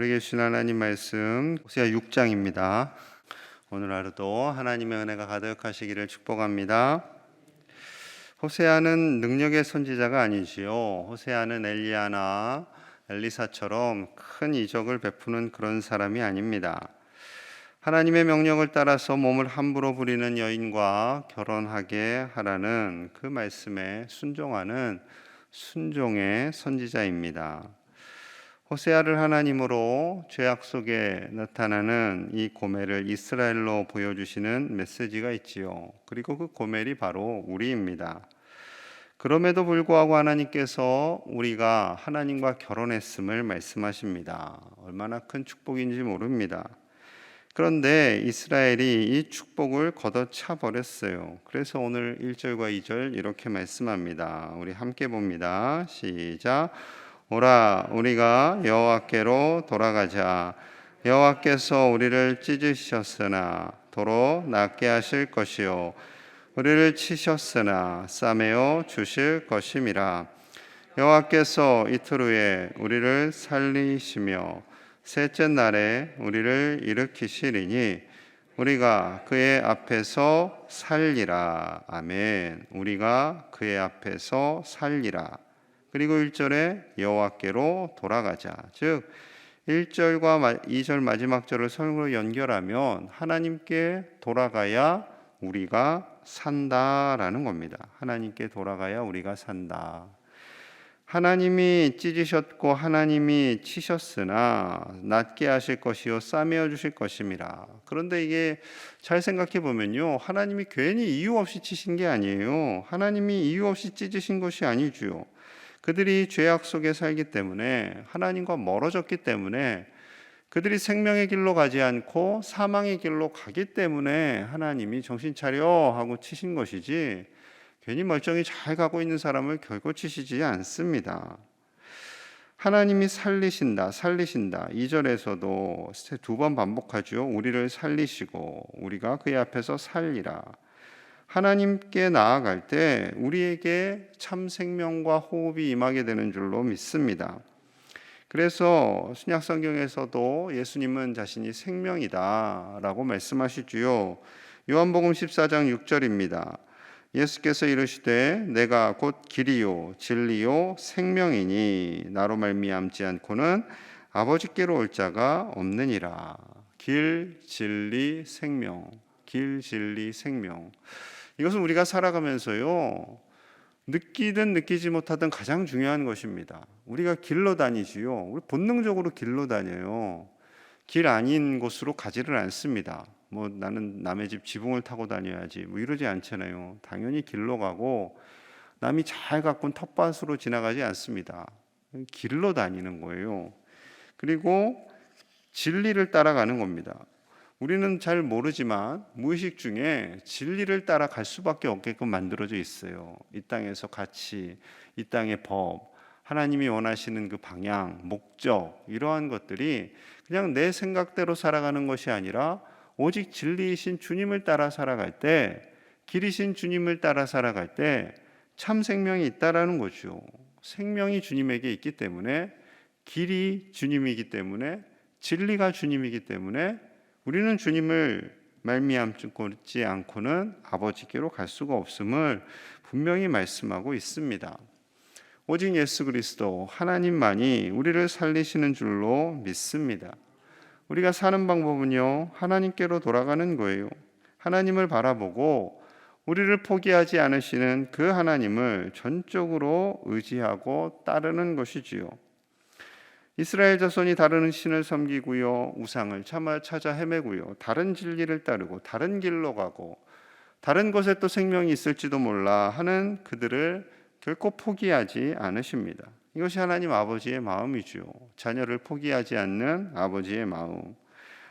우리 계신 하나님 말씀 호세아 6장입니다. 오늘 하루도 하나님의 은혜가 가득하시기를 축복합니다. 호세아는 능력의 선지자가 아니지요. 호세아는 엘리야나 엘리사처럼 큰 이적을 베푸는 그런 사람이 아닙니다. 하나님의 명령을 따라서 몸을 함부로 부리는 여인과 결혼하게 하라는 그 말씀에 순종하는 순종의 선지자입니다. 호세아를 하나님으로 죄악 속에 나타나는 이 고멜을 이스라엘로 보여주시는 메시지가 있지요. 그리고 그 고멜이 바로 우리입니다. 그럼에도 불구하고 하나님께서 우리가 하나님과 결혼했음을 말씀하십니다. 얼마나 큰 축복인지 모릅니다. 그런데 이스라엘이 이 축복을 걷어차 버렸어요. 그래서 오늘 1절과 2절 이렇게 말씀합니다. 우리 함께 봅니다. 시작. 오라, 우리가 여호와께로 돌아가자. 여호와께서 우리를 찢으셨으나 도로 낫게 하실 것이요 우리를 치셨으나 싸매어 주실 것임이라. 여호와께서 이틀 후에 우리를 살리시며 셋째 날에 우리를 일으키시리니 우리가 그의 앞에서 살리라. 아멘. 우리가 그의 앞에서 살리라. 그리고 1절에 여호와께로 돌아가자. 즉 1절과 2절 마지막 절을 서로 연결하면 하나님께 돌아가야 우리가 산다라는 겁니다. 하나님께 돌아가야 우리가 산다. 하나님이 찢으셨고 하나님이 치셨으나 낫게 하실 것이요 싸매어 주실 것임이라. 그런데 이게 잘 생각해 보면요, 하나님이 괜히 이유 없이 치신 게 아니에요. 하나님이 이유 없이 찢으신 것이 아니죠. 그들이 죄악 속에 살기 때문에, 하나님과 멀어졌기 때문에, 그들이 생명의 길로 가지 않고 사망의 길로 가기 때문에 하나님이 정신 차려 하고 치신 것이지, 괜히 멀쩡히 잘 가고 있는 사람을 결코 치시지 않습니다. 하나님이 살리신다 2절에서도 두 번 반복하죠. 우리를 살리시고 우리가 그의 앞에서 살리라. 하나님께 나아갈 때 우리에게 참 생명과 호흡이 임하게 되는 줄로 믿습니다. 그래서 신약 성경에서도 예수님은 자신이 생명이다 라고 말씀하시지요. 요한복음 14장 6절입니다. 예수께서 이르시되 내가 곧 길이요 진리요 생명이니 나로 말미암지 않고는 아버지께로 올 자가 없느니라. 길, 진리, 생명. 길, 진리, 생명. 이것은 우리가 살아가면서요, 느끼든 느끼지 못하든 가장 중요한 것입니다. 우리가 길로 다니지요. 우리 본능적으로 길로 다녀요. 길 아닌 곳으로 가지를 않습니다. 나는 남의 집 지붕을 타고 다녀야지 이러지 않잖아요. 당연히 길로 가고 남이 잘 가꾼 텃밭으로 지나가지 않습니다. 길로 다니는 거예요. 그리고 진리를 따라가는 겁니다. 우리는 잘 모르지만 무의식 중에 진리를 따라갈 수밖에 없게끔 만들어져 있어요. 이 땅에서 가치, 이 땅의 법, 하나님이 원하시는 그 방향, 목적, 이러한 것들이 그냥 내 생각대로 살아가는 것이 아니라 오직 진리이신 주님을 따라 살아갈 때, 길이신 주님을 따라 살아갈 때 참 생명이 있다라는 거죠. 생명이 주님에게 있기 때문에, 길이 주님이기 때문에, 진리가 주님이기 때문에 우리는 주님을 말미암지 않고는 아버지께로 갈 수가 없음을 분명히 말씀하고 있습니다. 오직 예수 그리스도 하나님만이 우리를 살리시는 줄로 믿습니다. 우리가 사는 방법은요, 하나님께로 돌아가는 거예요. 하나님을 바라보고 우리를 포기하지 않으시는 그 하나님을 전적으로 의지하고 따르는 것이지요. 이스라엘 자손이 다른 신을 섬기고요, 우상을 찾아 헤매고요, 다른 진리를 따르고 다른 길로 가고 다른 곳에 또 생명이 있을지도 몰라 하는 그들을 결코 포기하지 않으십니다. 이것이 하나님 아버지의 마음이죠. 자녀를 포기하지 않는 아버지의 마음.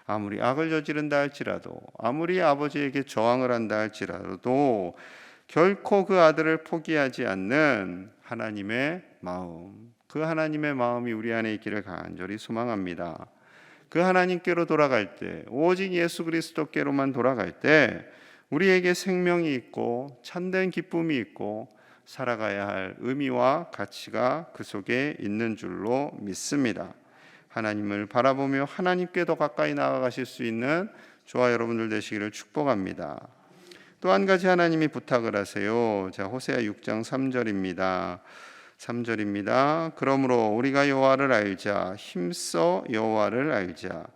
아무리 악을 저지른다 할지라도, 아무리 아버지에게 저항을 한다 할지라도 결코 그 아들을 포기하지 않는 하나님의 마음. 그 하나님의 마음이 우리 안에 있기를 간절히 소망합니다. 그 하나님께로 돌아갈 때, 오직 예수 그리스도께로만 돌아갈 때 우리에게 생명이 있고 참된 기쁨이 있고 살아가야 할 의미와 가치가 그 속에 있는 줄로 믿습니다. 하나님을 바라보며 하나님께 더 가까이 나아가실 수 있는 저와 여러분들 되시기를 축복합니다. 또 한 가지 하나님이 부탁을 하세요. 자, 호세아 6장 3절입니다. 그러므로 우리가 여호와를 알자. 힘써 여호와를 알자.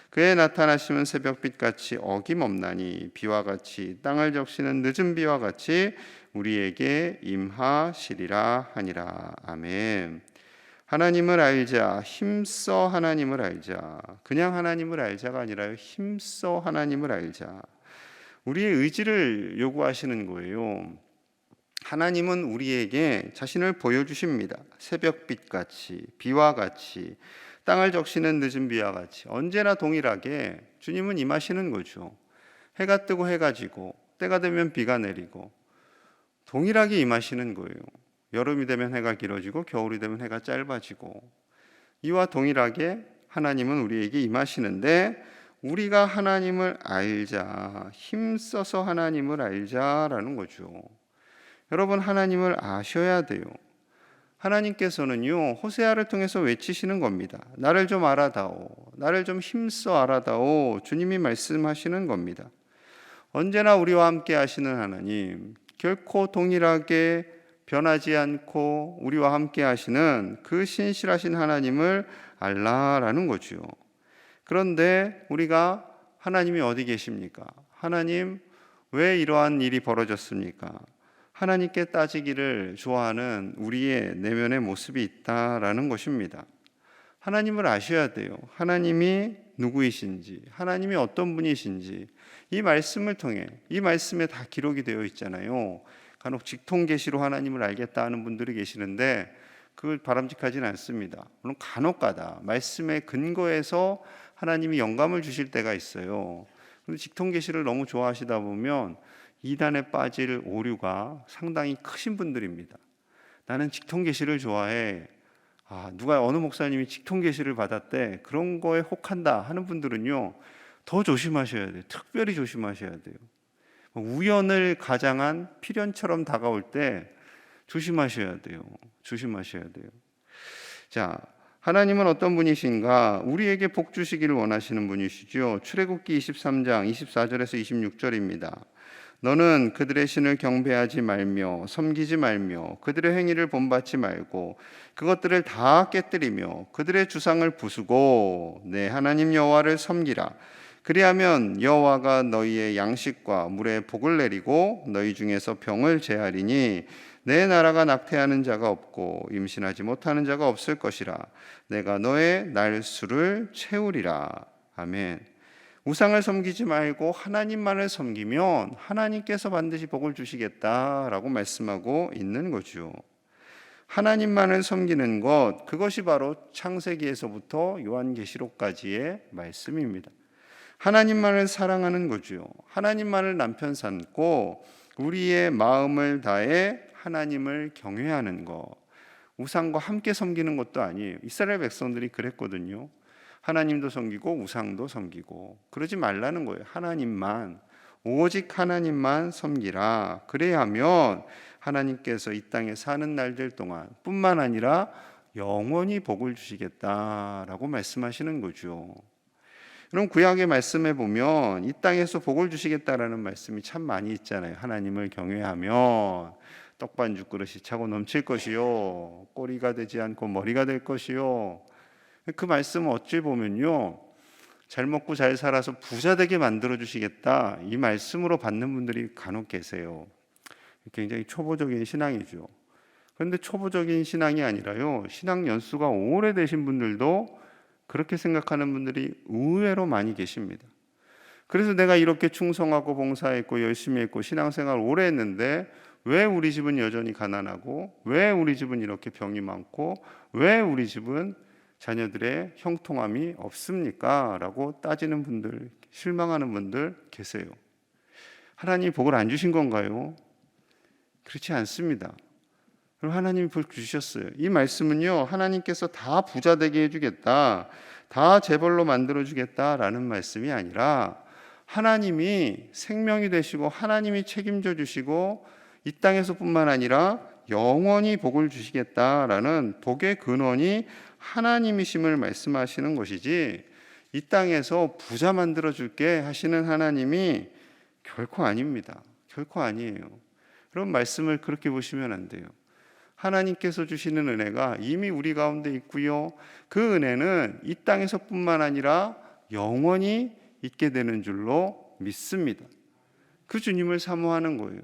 그의 나타나심은 새벽빛같이 어김없나니 비와 같이 땅을 적시는 늦은 비와 같이 우리에게 임하시리라 하니라. 아멘. 하나님을 알자. 힘써 하나님을 알자. 그냥 하나님을 알자가 아니라요, 힘써 하나님을 알자. 우리의 의지를 요구하시는 거예요. 하나님은 우리에게 자신을 보여주십니다. 새벽빛같이, 비와 같이, 땅을 적시는 늦은 비와 같이 언제나 동일하게 주님은 임하시는 거죠. 해가 뜨고 해가 지고 때가 되면 비가 내리고 동일하게 임하시는 거예요. 여름이 되면 해가 길어지고 겨울이 되면 해가 짧아지고 이와 동일하게 하나님은 우리에게 임하시는데 우리가 하나님을 알자, 힘써서 하나님을 알자라는 거죠. 여러분, 하나님을 아셔야 돼요. 하나님께서는요, 호세아를 통해서 외치시는 겁니다. 나를 좀 알아다오, 나를 좀 힘써 알아다오. 주님이 말씀하시는 겁니다. 언제나 우리와 함께 하시는 하나님, 결코 동일하게 변하지 않고 우리와 함께 하시는 그 신실하신 하나님을 알라라는 거죠. 그런데 우리가 하나님이 어디 계십니까? 하나님, 왜 이러한 일이 벌어졌습니까? 하나님께 따지기를 좋아하는 우리의 내면의 모습이 있다라는 것입니다. 하나님을 아셔야 돼요. 하나님이 누구이신지, 하나님이 어떤 분이신지 이 말씀을 통해, 이 말씀에 다 기록이 되어 있잖아요. 간혹 직통계시로 하나님을 알겠다 하는 분들이 계시는데 그걸 바람직하지는 않습니다. 물론 간혹가다 말씀의 근거에서 하나님이 영감을 주실 때가 있어요. 그런데 직통계시를 너무 좋아하시다 보면 이단에 빠질 오류가 상당히 크신 분들입니다. 나는 직통계시를 좋아해. 누가 어느 목사님이 직통계시를 받았대. 그런 거에 혹한다 하는 분들은요, 더 조심하셔야 돼요. 특별히 조심하셔야 돼요. 우연을 가장한 필연처럼 다가올 때 조심하셔야 돼요. 조심하셔야 돼요. 자, 하나님은 어떤 분이신가? 우리에게 복 주시기를 원하시는 분이시죠. 출애굽기 23장 24절에서 26절입니다. 너는 그들의 신을 경배하지 말며 섬기지 말며 그들의 행위를 본받지 말고 그것들을 다 깨뜨리며 그들의 주상을 부수고 내 하나님 여호와를 섬기라. 그리하면 여호와가 너희의 양식과 물에 복을 내리고 너희 중에서 병을 제하리니 내 나라가 낙태하는 자가 없고 임신하지 못하는 자가 없을 것이라. 내가 너의 날수를 채우리라. 아멘. 우상을 섬기지 말고 하나님만을 섬기면 하나님께서 반드시 복을 주시겠다라고 말씀하고 있는 거죠. 하나님만을 섬기는 것, 그것이 바로 창세기에서부터 요한계시록까지의 말씀입니다. 하나님만을 사랑하는 거죠. 하나님만을 남편 삼고 우리의 마음을 다해 하나님을 경외하는 것. 우상과 함께 섬기는 것도 아니에요. 이스라엘 백성들이 그랬거든요. 하나님도 섬기고 우상도 섬기고. 그러지 말라는 거예요. 하나님만, 오직 하나님만 섬기라. 그래야 하면 하나님께서 이 땅에 사는 날들 동안 뿐만 아니라 영원히 복을 주시겠다라고 말씀하시는 거죠. 그럼 구약의 말씀에 보면 이 땅에서 복을 주시겠다라는 말씀이 참 많이 있잖아요. 하나님을 경외하면 떡반죽 그릇이 차고 넘칠 것이요, 꼬리가 되지 않고 머리가 될 것이요. 그 말씀은 어찌 보면요, 잘 먹고 잘 살아서 부자 되게 만들어 주시겠다, 이 말씀으로 받는 분들이 간혹 계세요. 굉장히 초보적인 신앙이죠. 그런데 초보적인 신앙이 아니라요, 신앙 연수가 오래되신 분들도 그렇게 생각하는 분들이 의외로 많이 계십니다. 그래서 내가 이렇게 충성하고 봉사했고 열심히 했고 신앙생활 오래 했는데 왜 우리 집은 여전히 가난하고 왜 우리 집은 이렇게 병이 많고 왜 우리 집은 자녀들의 형통함이 없습니까? 라고 따지는 분들, 실망하는 분들 계세요. 하나님이 복을 안 주신 건가요? 그렇지 않습니다. 그럼 하나님이 복 주셨어요. 이 말씀은요, 하나님께서 다 부자 되게 해주겠다, 다 재벌로 만들어주겠다라는 말씀이 아니라 하나님이 생명이 되시고 하나님이 책임져 주시고 이 땅에서뿐만 아니라 영원히 복을 주시겠다라는 복의 근원이 하나님이심을 말씀하시는 것이지 이 땅에서 부자 만들어 줄게 하시는 하나님이 결코 아닙니다. 결코 아니에요. 그런 말씀을 그렇게 보시면 안 돼요. 하나님께서 주시는 은혜가 이미 우리 가운데 있고요. 그 은혜는 이 땅에서뿐만 아니라 영원히 있게 되는 줄로 믿습니다. 그 주님을 사모하는 거예요.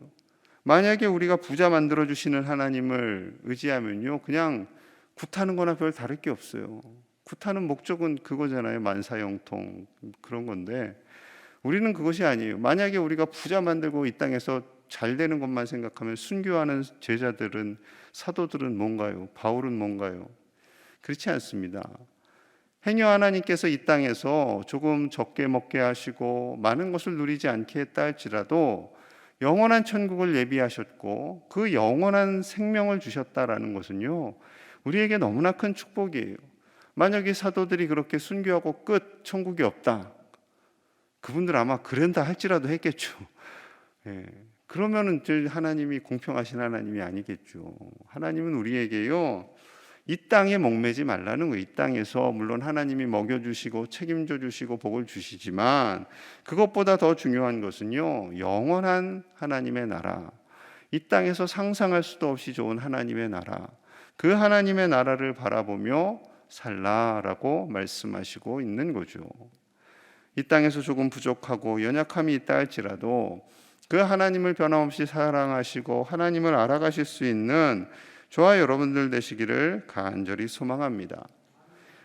만약에 우리가 부자 만들어 주시는 하나님을 의지하면요, 그냥 굿하는 거나 별 다를 게 없어요. 굿하는 목적은 그거잖아요. 만사형통 그런 건데 우리는 그것이 아니에요. 만약에 우리가 부자 만들고 이 땅에서 잘 되는 것만 생각하면 순교하는 제자들은, 사도들은 뭔가요? 바울은 뭔가요? 그렇지 않습니다. 행여 하나님께서 이 땅에서 조금 적게 먹게 하시고 많은 것을 누리지 않게 했다 할지라도 영원한 천국을 예비하셨고 그 영원한 생명을 주셨다라는 것은요, 우리에게 너무나 큰 축복이에요. 만약에 사도들이 그렇게 순교하고 끝, 천국이 없다, 그분들 아마 그런다 할지라도 했겠죠. 예. 그러면은 하나님이 공평하신 하나님이 아니겠죠. 하나님은 우리에게요, 이 땅에 목매지 말라는 거예요. 이 땅에서 물론 하나님이 먹여주시고 책임져 주시고 복을 주시지만 그것보다 더 중요한 것은요, 영원한 하나님의 나라, 이 땅에서 상상할 수도 없이 좋은 하나님의 나라, 그 하나님의 나라를 바라보며 살라라고 말씀하시고 있는 거죠. 이 땅에서 조금 부족하고 연약함이 있다 할지라도 그 하나님을 변함없이 사랑하시고 하나님을 알아가실 수 있는 저와 여러분들 되시기를 간절히 소망합니다.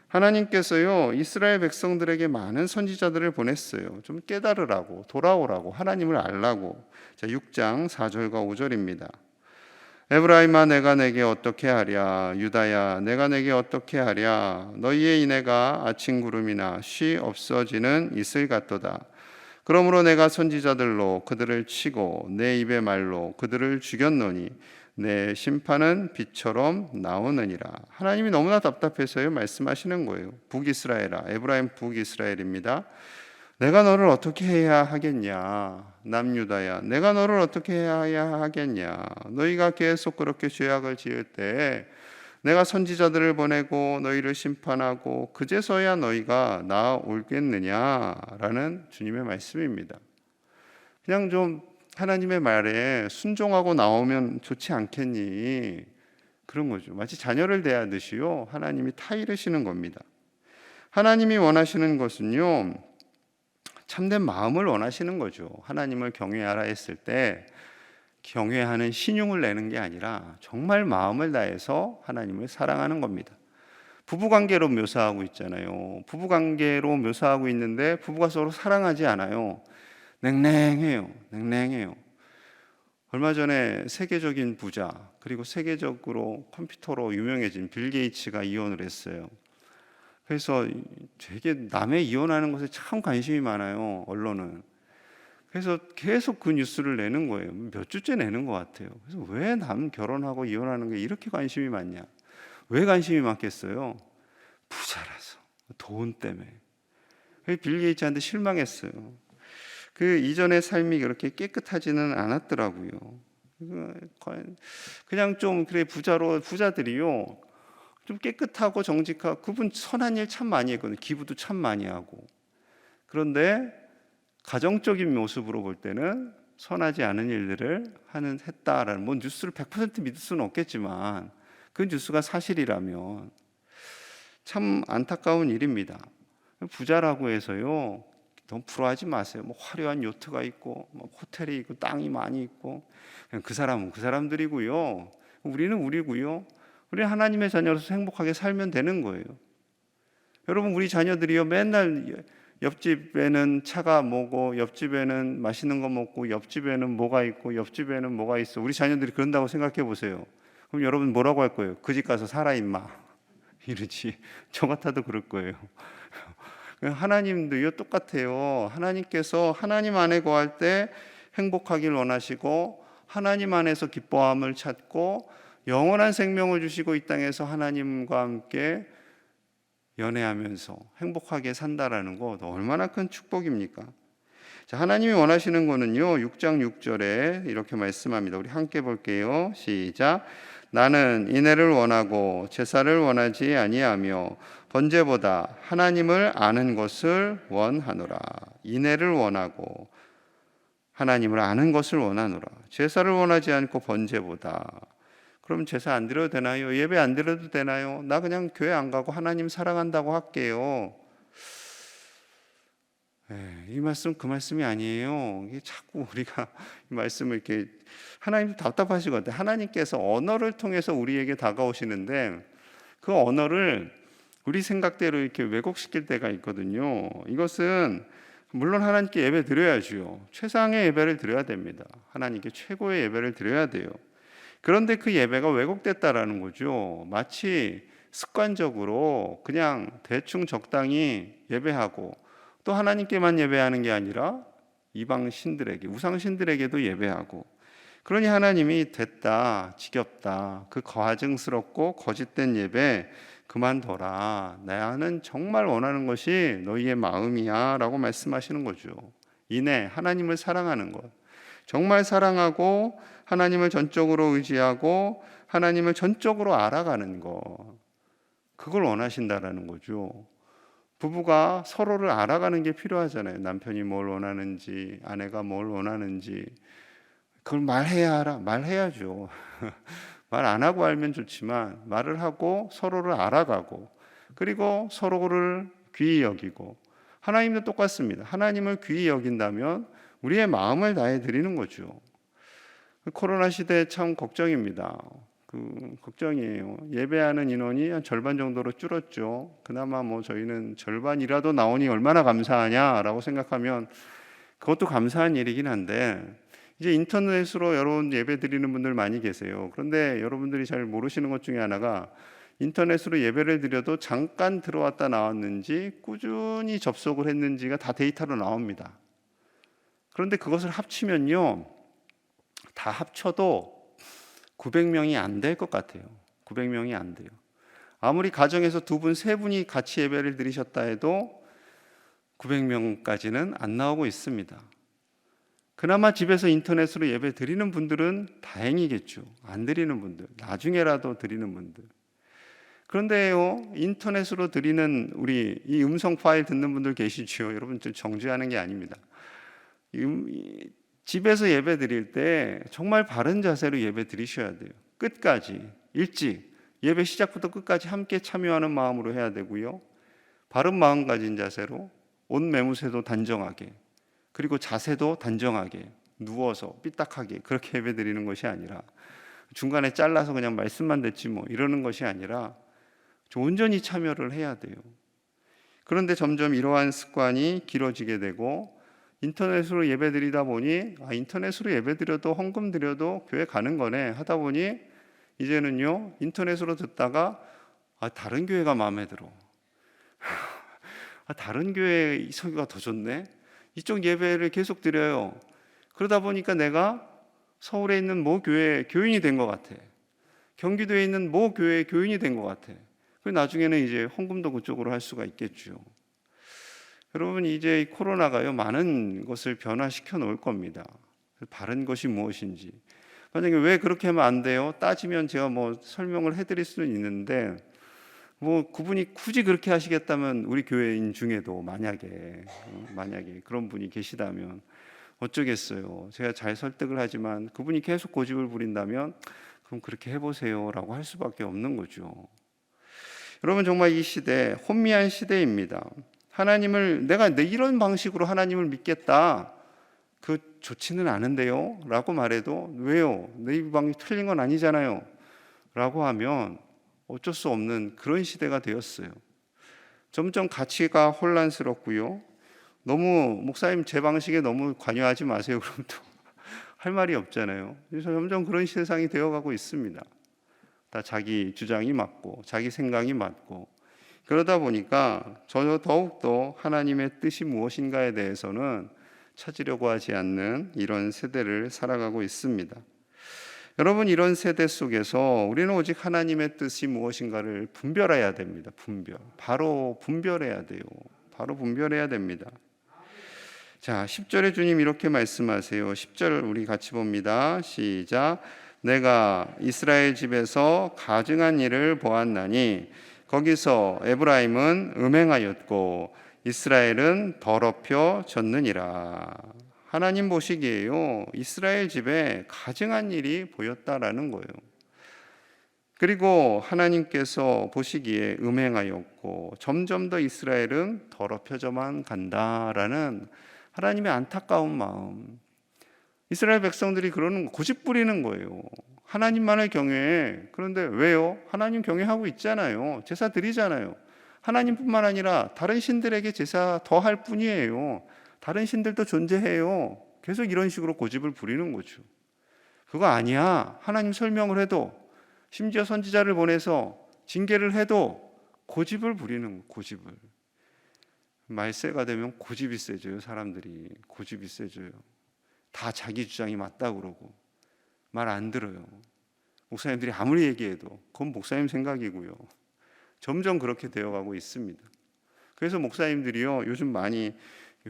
하나님께서요, 이스라엘 백성들에게 많은 선지자들을 보냈어요. 좀 깨달으라고, 돌아오라고, 하나님을 알라고. 자, 6장 4절과 5절입니다. 에브라임아, 내가 내게 어떻게 하랴? 유다야, 내가 내게 어떻게 하랴? 너희의 인애가 아침 구름이나 쉬 없어지는 이슬 같도다. 그러므로 내가 선지자들로 그들을 치고 내 입의 말로 그들을 죽였노니 내 심판은 빛처럼 나오느니라. 하나님이 너무나 답답해서요, 말씀하시는 거예요. 북이스라엘아, 에브라임 북이스라엘입니다. 내가 너를 어떻게 해야 하겠냐? 남유다야, 내가 너를 어떻게 해야 하겠냐? 너희가 계속 그렇게 죄악을 지을 때 내가 선지자들을 보내고 너희를 심판하고 그제서야 너희가 나아올겠느냐라는 주님의 말씀입니다. 그냥 좀 하나님의 말에 순종하고 나오면 좋지 않겠니? 그런 거죠. 마치 자녀를 대하듯이요, 하나님이 타이르시는 겁니다. 하나님이 원하시는 것은요, 참된 마음을 원하시는 거죠. 하나님을 경외하라 했을 때 경외하는 신용을 내는 게 아니라 정말 마음을 다해서 하나님을 사랑하는 겁니다. 부부관계로 묘사하고 있잖아요. 부부관계로 묘사하고 있는데 부부가 서로 사랑하지 않아요. 냉랭해요. 냉랭해요. 얼마 전에 세계적인 부자, 그리고 세계적으로 컴퓨터로 유명해진 빌 게이츠가 이혼을 했어요. 그래서 되게 남의 이혼하는 것에 참 관심이 많아요, 언론은. 그래서 계속 그 뉴스를 내는 거예요. 몇 주째 내는 것 같아요. 그래서 왜 남 결혼하고 이혼하는 게 이렇게 관심이 많냐? 왜 관심이 많겠어요? 부자라서, 돈 때문에. 빌 게이츠한테 실망했어요. 그 이전의 삶이 그렇게 깨끗하지는 않았더라고요. 그냥 좀 그래, 부자들이요, 좀 깨끗하고 정직하고, 그분 선한 일 참 많이 했거든요. 기부도 참 많이 하고. 그런데 가정적인 모습으로 볼 때는 선하지 않은 일들을 했다라는, 뭐 뉴스를 100% 믿을 수는 없겠지만 그 뉴스가 사실이라면 참 안타까운 일입니다. 부자라고 해서요, 너무 부러워하지 마세요. 뭐 화려한 요트가 있고 뭐 호텔이 있고 땅이 많이 있고, 그냥 그 사람은 그 사람들이고요, 우리는 우리고요. 우리 하나님의 자녀로서 행복하게 살면 되는 거예요. 여러분, 우리 자녀들이요, 맨날 옆집에는 차가 뭐고, 옆집에는 맛있는 거 먹고, 옆집에는 뭐가 있고, 옆집에는 뭐가 있어. 우리 자녀들이 그런다고 생각해 보세요. 그럼 여러분 뭐라고 할 거예요? 그 집 가서 살아 임마 이러지. 저 같아도 그럴 거예요. 하나님도요, 똑같아요. 하나님께서 하나님 안에 거할 때 행복하길 원하시고 하나님 안에서 기뻐함을 찾고 영원한 생명을 주시고 이 땅에서 하나님과 함께 연애하면서 행복하게 산다라는 거 얼마나 큰 축복입니까? 자, 하나님이 원하시는 거는요, 6장 6절에 이렇게 말씀합니다. 우리 함께 볼게요. 시작. 나는 인애를 원하고 제사를 원하지 아니하며 번제보다 하나님을 아는 것을 원하노라. 인애를 원하고 하나님을 아는 것을 원하노라. 제사를 원하지 않고 번제보다. 그럼 제사 안 드려도 되나요? 예배 안 드려도 되나요? 나 그냥 교회 안 가고 하나님 사랑한다고 할게요. 이 말씀 그 말씀이 아니에요. 이게 자꾸 우리가 이 말씀을 이렇게 하나님도 답답하시거든요. 하나님께서 언어를 통해서 우리에게 다가오시는데 그 언어를 우리 생각대로 이렇게 왜곡시킬 때가 있거든요. 이것은 물론 하나님께 예배 드려야죠. 최상의 예배를 드려야 됩니다. 하나님께 최고의 예배를 드려야 돼요. 그런데 그 예배가 왜곡됐다라는 거죠. 마치 습관적으로 그냥 대충 적당히 예배하고 또 하나님께만 예배하는 게 아니라 이방 신들에게, 우상 신들에게도 예배하고, 그러니 하나님이 됐다, 지겹다, 그 가증스럽고 거짓된 예배 그만둬라. 나는 정말 원하는 것이 너희의 마음이야 라고 말씀하시는 거죠. 인애, 하나님을 사랑하는 것, 정말 사랑하고 하나님을 전적으로 의지하고 하나님을 전적으로 알아가는 것, 그걸 원하신다라는 거죠. 부부가 서로를 알아가는 게 필요하잖아요. 남편이 뭘 원하는지, 아내가 뭘 원하는지. 그걸 말해야죠. 말 안 하고 알면 좋지만 말을 하고 서로를 알아가고, 그리고 서로를 귀히 여기고. 하나님도 똑같습니다. 하나님을 귀히 여긴다면 우리의 마음을 다해 드리는 거죠. 코로나 시대에 참 걱정입니다. 걱정이에요. 예배하는 인원이 한 절반 정도로 줄었죠. 그나마 저희는 절반이라도 나오니 얼마나 감사하냐라고 생각하면 그것도 감사한 일이긴 한데, 이제 인터넷으로 여러분 예배 드리는 분들 많이 계세요. 그런데 여러분들이 잘 모르시는 것 중에 하나가, 인터넷으로 예배를 드려도 잠깐 들어왔다 나왔는지 꾸준히 접속을 했는지가 다 데이터로 나옵니다. 그런데 그것을 합치면요, 다 합쳐도 900명이 안 될 것 같아요. 900명이 안 돼요. 아무리 가정에서 두 분, 세 분이 같이 예배를 드리셨다 해도 900명까지는 안 나오고 있습니다. 그나마 집에서 인터넷으로 예배 드리는 분들은 다행이겠죠. 안 드리는 분들, 나중에라도 드리는 분들. 그런데요, 인터넷으로 드리는 우리 이 음성 파일 듣는 분들 계시죠? 여러분, 정죄하는 게 아닙니다. 집에서 예배 드릴 때 정말 바른 자세로 예배 드리셔야 돼요. 끝까지, 일찍, 예배 시작부터 끝까지 함께 참여하는 마음으로 해야 되고요. 바른 마음 가진 자세로 옷 매무새도 단정하게, 그리고 자세도 단정하게, 누워서 삐딱하게 그렇게 예배 드리는 것이 아니라, 중간에 잘라서 그냥 말씀만 듣지 이러는 것이 아니라 온전히 참여를 해야 돼요. 그런데 점점 이러한 습관이 길어지게 되고, 인터넷으로 예배 드리다 보니 인터넷으로 예배 드려도 헌금 드려도 교회 가는 거네 하다 보니, 이제는요, 인터넷으로 듣다가 다른 교회가 마음에 들어. 다른 교회 이 설교가 더 좋네. 이쪽 예배를 계속 드려요. 그러다 보니까 내가 서울에 있는 모 교회 교인이 된 것 같아. 경기도에 있는 모 교회 교인이 된 것 같아. 그리고 나중에는 이제 헌금도 그쪽으로 할 수가 있겠죠. 여러분, 이제 코로나가요, 많은 것을 변화시켜 놓을 겁니다. 바른 것이 무엇인지. 만약에 왜 그렇게 하면 안 돼요? 따지면 제가 설명을 해드릴 수는 있는데, 그분이 굳이 그렇게 하시겠다면 우리 교회인 중에도 만약에 그런 분이 계시다면 어쩌겠어요. 제가 잘 설득을 하지만 그분이 계속 고집을 부린다면 그럼 그렇게 해보세요라고 할 수밖에 없는 거죠. 여러분, 정말 이 시대 혼미한 시대입니다. 하나님을 내가 이런 방식으로 하나님을 믿겠다, 좋지는 않은데요 라고 말해도, 왜요? 내 방이 틀린 건 아니잖아요 라고 하면 어쩔 수 없는 그런 시대가 되었어요. 점점 가치가 혼란스럽고요, 너무 목사님 제 방식에 너무 관여하지 마세요 그러면 또 할 말이 없잖아요. 그래서 점점 그런 세상이 되어가고 있습니다. 다 자기 주장이 맞고 자기 생각이 맞고, 그러다 보니까 전혀 더욱더 하나님의 뜻이 무엇인가에 대해서는 찾으려고 하지 않는 이런 세대를 살아가고 있습니다. 여러분, 이런 세대 속에서 우리는 오직 하나님의 뜻이 무엇인가를 분별해야 됩니다. 바로 분별해야 돼요. 바로 분별해야 됩니다. 자, 10절에 주님 이렇게 말씀하세요. 10절 우리 같이 봅니다. 시작. 내가 이스라엘 집에서 가증한 일을 보았나니 거기서 에브라임은 음행하였고 이스라엘은 더럽혀졌느니라. 하나님 보시기에요, 이스라엘 집에 가증한 일이 보였다라는 거예요. 그리고 하나님께서 보시기에 음행하였고 점점 더 이스라엘은 더럽혀져만 간다라는 하나님의 안타까운 마음. 이스라엘 백성들이 그러는 거, 고집 부리는 거예요. 하나님만을 경외해. 그런데 왜요? 하나님 경외하고 있잖아요. 제사 드리잖아요. 하나님뿐만 아니라 다른 신들에게 제사 더 할 뿐이에요. 다른 신들도 존재해요. 계속 이런 식으로 고집을 부리는 거죠. 그거 아니야. 하나님 설명을 해도, 심지어 선지자를 보내서 징계를 해도 고집을 부리는 거예요. 고집을. 말세가 되면 고집이 세져요. 사람들이 고집이 세져요. 다 자기 주장이 맞다 그러고 말 안 들어요. 목사님들이 아무리 얘기해도 그건 목사님 생각이고요. 점점 그렇게 되어가고 있습니다. 그래서 목사님들이요, 요즘 많이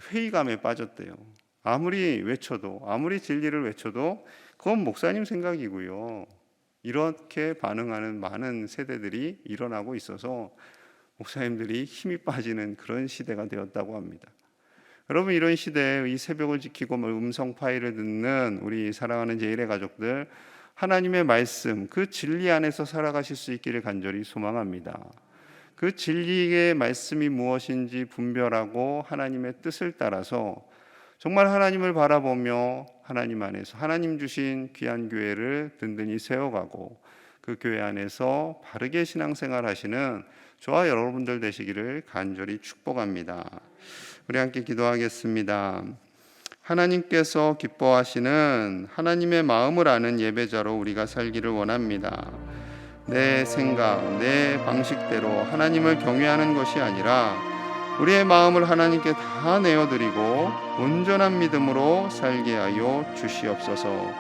회의감에 빠졌대요. 아무리 외쳐도, 아무리 진리를 외쳐도 그건 목사님 생각이고요. 이렇게 반응하는 많은 세대들이 일어나고 있어서 목사님들이 힘이 빠지는 그런 시대가 되었다고 합니다. 여러분, 이런 시대에 이 새벽을 지키고 음성 파일을 듣는 우리 사랑하는 제1의 가족들, 하나님의 말씀, 그 진리 안에서 살아가실 수 있기를 간절히 소망합니다. 그 진리의 말씀이 무엇인지 분별하고 하나님의 뜻을 따라서 정말 하나님을 바라보며 하나님 안에서 하나님 주신 귀한 교회를 든든히 세워가고 그 교회 안에서 바르게 신앙생활 하시는 저와 여러분들 되시기를 간절히 축복합니다. 우리 함께 기도하겠습니다. 하나님께서 기뻐하시는 하나님의 마음을 아는 예배자로 우리가 살기를 원합니다. 내 생각, 내 방식대로 하나님을 경외하는 것이 아니라 우리의 마음을 하나님께 다 내어드리고 온전한 믿음으로 살게 하여 주시옵소서.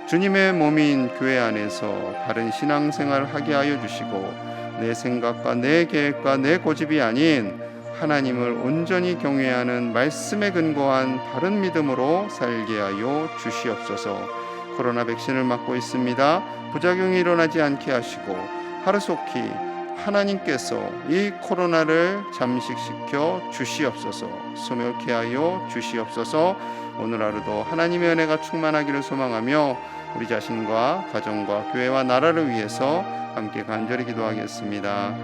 주님의 몸인 교회 안에서 바른 신앙생활을 하게 하여 주시고 내 생각과 내 계획과 내 고집이 아닌 하나님을 온전히 경외하는 말씀에 근거한 바른 믿음으로 살게 하여 주시옵소서. 코로나 백신을 맞고 있습니다. 부작용이 일어나지 않게 하시고 하루속히 하나님께서 이 코로나를 잠식시켜 주시옵소서. 소멸케 하여 주시옵소서. 오늘 하루도 하나님의 은혜가 충만하기를 소망하며 우리 자신과 가정과 교회와 나라를 위해서 함께 간절히 기도하겠습니다.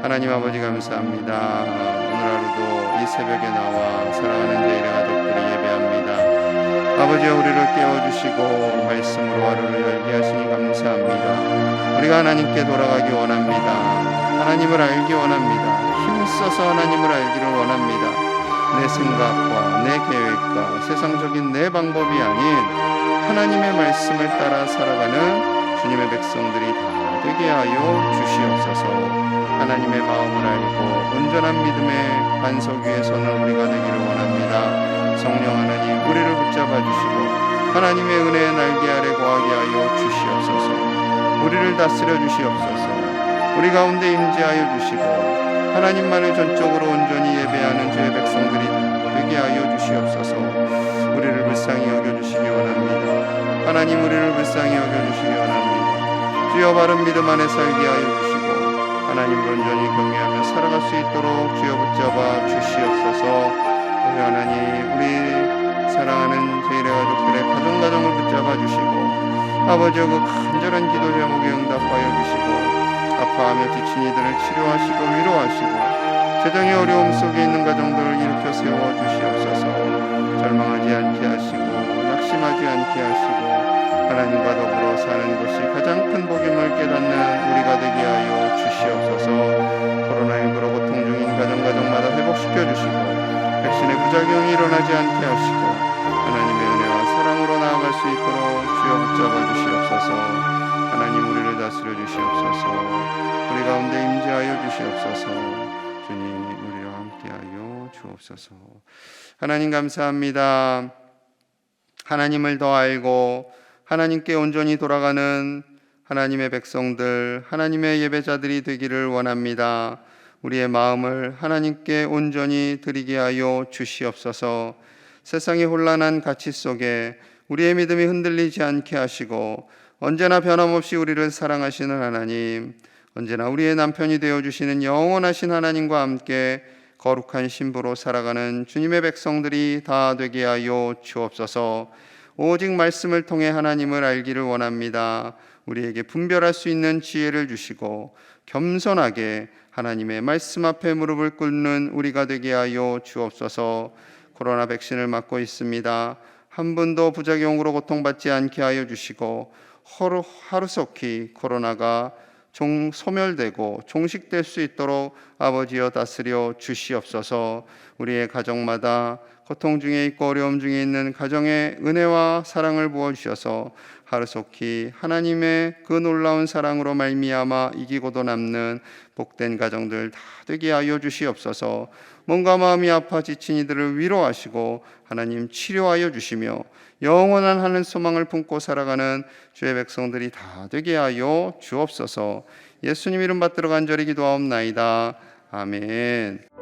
하나님 아버지 감사합니다. 오늘 하루도 이 새벽에 나와 사랑하는 제1의 가족들이 예배합니다. 아버지여, 우리를 깨워주시고 말씀으로 하루를 열게 하시니 감사합니다. 우리가 하나님께 돌아가기 원합니다. 하나님을 알기 원합니다. 힘써서 하나님을 알기를 원합니다. 내 생각과 내 계획과 세상적인 내 방법이 아닌 하나님의 말씀을 따라 살아가는 주님의 백성들이 다 되게 하여 주시옵소서. 하나님의 마음을 알고 온전한 믿음의 반석 위에 서는 우리가 되기를 원합니다. 성령 하나님, 우리를 붙잡아 주시고 하나님의 은혜의 날개 아래 거하게 하여 주시옵소서. 우리를 다스려 주시옵소서. 우리 가운데 임재하여 주시고 하나님만을 전적으로 온전히 예배하는 주의 백성들이 되게 하여 주시옵소서. 우리를 불쌍히 여겨주시기 원합니다. 하나님, 우리를 불쌍히 여겨주시기 원합니다. 주여, 바른 믿음 안에 살게 하여 주시고 하나님을 온전히 경외하며 살아갈 수 있도록 주여 붙잡아 주시옵소서. 우리 하나님, 우리 사랑하는 제1의 가족들의 가정을 붙잡아 주시고 아버지여, 그 간절한 기도 제목에 응답하여 주시고 아파하며 지친 이들을 치료하시고 위로하시고 재정의 어려움 속에 있는 가정들을 일으켜 세워 주시옵소서. 절망하지 않게 하시고 낙심하지 않게 하시고 하나님과 더불어 사는 것이 가장 큰 복임을 깨닫는 우리가 되게 하여 주시옵소서. 코로나19로 고통 중인 가정마다 회복시켜 주시고 백신의 부작용이 일어나지 않게 하시고 하나님의 은혜와 사랑으로 나아갈 수 있도록 주여 붙잡아 주시옵소서. 하나님, 우리를 다스려 주시옵소서. 우리 가운데 임재하여 주시옵소서. 주님, 우리와 함께하여 주옵소서. 하나님 감사합니다. 하나님을 더 알고 하나님께 온전히 돌아가는 하나님의 백성들, 하나님의 예배자들이 되기를 원합니다. 우리의 마음을 하나님께 온전히 드리게 하여 주시옵소서. 세상의 혼란한 가치 속에 우리의 믿음이 흔들리지 않게 하시고 언제나 변함없이 우리를 사랑하시는 하나님, 언제나 우리의 남편이 되어주시는 영원하신 하나님과 함께 거룩한 신부로 살아가는 주님의 백성들이 다 되게 하여 주옵소서. 오직 말씀을 통해 하나님을 알기를 원합니다. 우리에게 분별할 수 있는 지혜를 주시고 겸손하게 하나님의 말씀 앞에 무릎을 꿇는 우리가 되게 하여 주옵소서. 코로나 백신을 맞고 있습니다. 한 분도 부작용으로 고통받지 않게 하여 주시고 하루속히 코로나가 소멸되고 종식될 수 있도록 아버지여 다스려 주시옵소서. 우리의 가정마다 고통 중에 있고 어려움 중에 있는 가정에 은혜와 사랑을 부어주셔서 하루속히 하나님의 그 놀라운 사랑으로 말미암아 이기고도 남는 복된 가정들 다 되게 하여 주시옵소서. 몸과 마음이 아파 지친 이들을 위로하시고 하나님 치료하여 주시며 영원한 하늘 소망을 품고 살아가는 주의 백성들이 다 되게 하여 주옵소서. 예수님 이름 받들어 간절히 기도하옵나이다. 아멘.